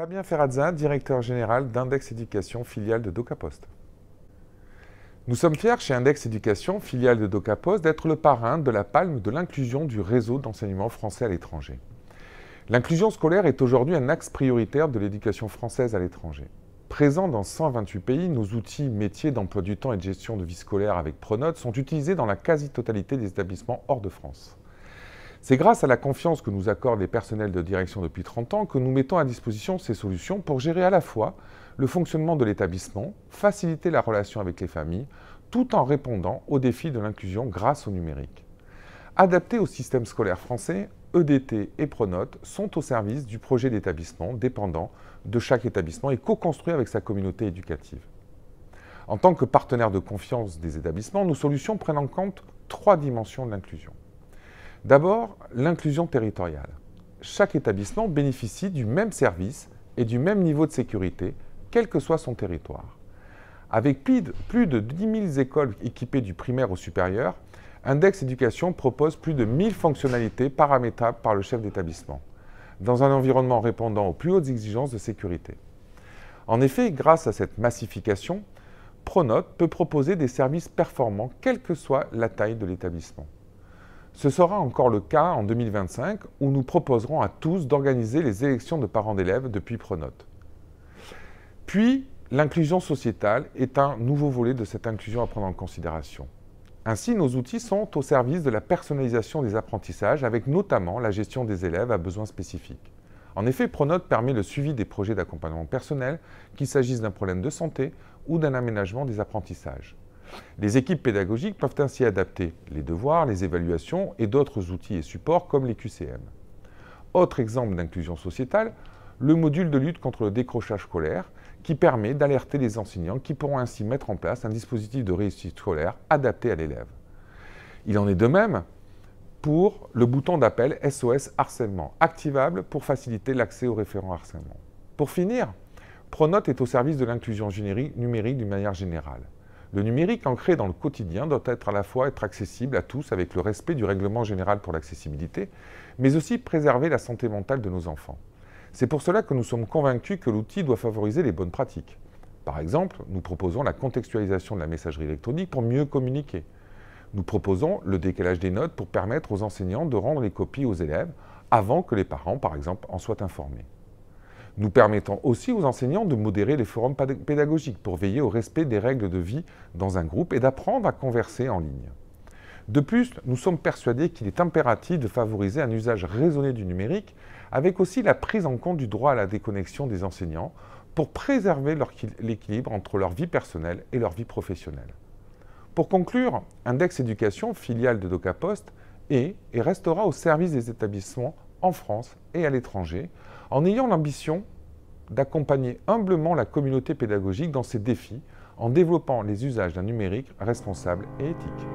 Fabien Ferrazza, directeur général d'Index Éducation, filiale de DocaPost. Nous sommes fiers chez Index Éducation, filiale de DocaPost, d'être le parrain de la palme de l'inclusion du réseau d'enseignement français à l'étranger. L'inclusion scolaire est aujourd'hui un axe prioritaire de l'éducation française à l'étranger. Présents dans 128 pays, nos outils métiers d'emploi du temps et de gestion de vie scolaire avec Pronote sont utilisés dans la quasi-totalité des établissements hors de France. C'est grâce à la confiance que nous accordent les personnels de direction depuis 30 ans que nous mettons à disposition ces solutions pour gérer à la fois le fonctionnement de l'établissement, faciliter la relation avec les familles, tout en répondant aux défis de l'inclusion grâce au numérique. Adaptés au système scolaire français, EDT et Pronote sont au service du projet d'établissement dépendant de chaque établissement et co-construit avec sa communauté éducative. En tant que partenaire de confiance des établissements, nos solutions prennent en compte 3 dimensions de l'inclusion. D'abord, l'inclusion territoriale. Chaque établissement bénéficie du même service et du même niveau de sécurité, quel que soit son territoire. Avec plus de 10 000 écoles équipées du primaire au supérieur, Index Éducation propose plus de 1000 fonctionnalités paramétrables par le chef d'établissement, dans un environnement répondant aux plus hautes exigences de sécurité. En effet, grâce à cette massification, Pronote peut proposer des services performants, quelle que soit la taille de l'établissement. Ce sera encore le cas en 2025, où nous proposerons à tous d'organiser les élections de parents d'élèves depuis Pronote. Puis, l'inclusion sociétale est un nouveau volet de cette inclusion à prendre en considération. Ainsi, nos outils sont au service de la personnalisation des apprentissages, avec notamment la gestion des élèves à besoins spécifiques. En effet, Pronote permet le suivi des projets d'accompagnement personnel, qu'il s'agisse d'un problème de santé ou d'un aménagement des apprentissages. Les équipes pédagogiques peuvent ainsi adapter les devoirs, les évaluations et d'autres outils et supports comme les QCM. Autre exemple d'inclusion sociétale, le module de lutte contre le décrochage scolaire qui permet d'alerter les enseignants qui pourront ainsi mettre en place un dispositif de réussite scolaire adapté à l'élève. Il en est de même pour le bouton d'appel SOS Harcèlement, activable pour faciliter l'accès aux référents harcèlement. Pour finir, Pronote est au service de l'inclusion numérique d'une manière générale. Le numérique ancré dans le quotidien doit à la fois être accessible à tous avec le respect du règlement général pour l'accessibilité, mais aussi préserver la santé mentale de nos enfants. C'est pour cela que nous sommes convaincus que l'outil doit favoriser les bonnes pratiques. Par exemple, nous proposons la contextualisation de la messagerie électronique pour mieux communiquer. Nous proposons le décalage des notes pour permettre aux enseignants de rendre les copies aux élèves avant que les parents, par exemple, en soient informés. Nous permettons aussi aux enseignants de modérer les forums pédagogiques pour veiller au respect des règles de vie dans un groupe et d'apprendre à converser en ligne. De plus, nous sommes persuadés qu'il est impératif de favoriser un usage raisonné du numérique avec aussi la prise en compte du droit à la déconnexion des enseignants pour préserver l'équilibre entre leur vie personnelle et leur vie professionnelle. Pour conclure, Index Éducation, filiale de DocaPost, est et restera au service des établissements en France et à l'étranger, en ayant l'ambition d'accompagner humblement la communauté pédagogique dans ses défis, en développant les usages d'un numérique responsable et éthique.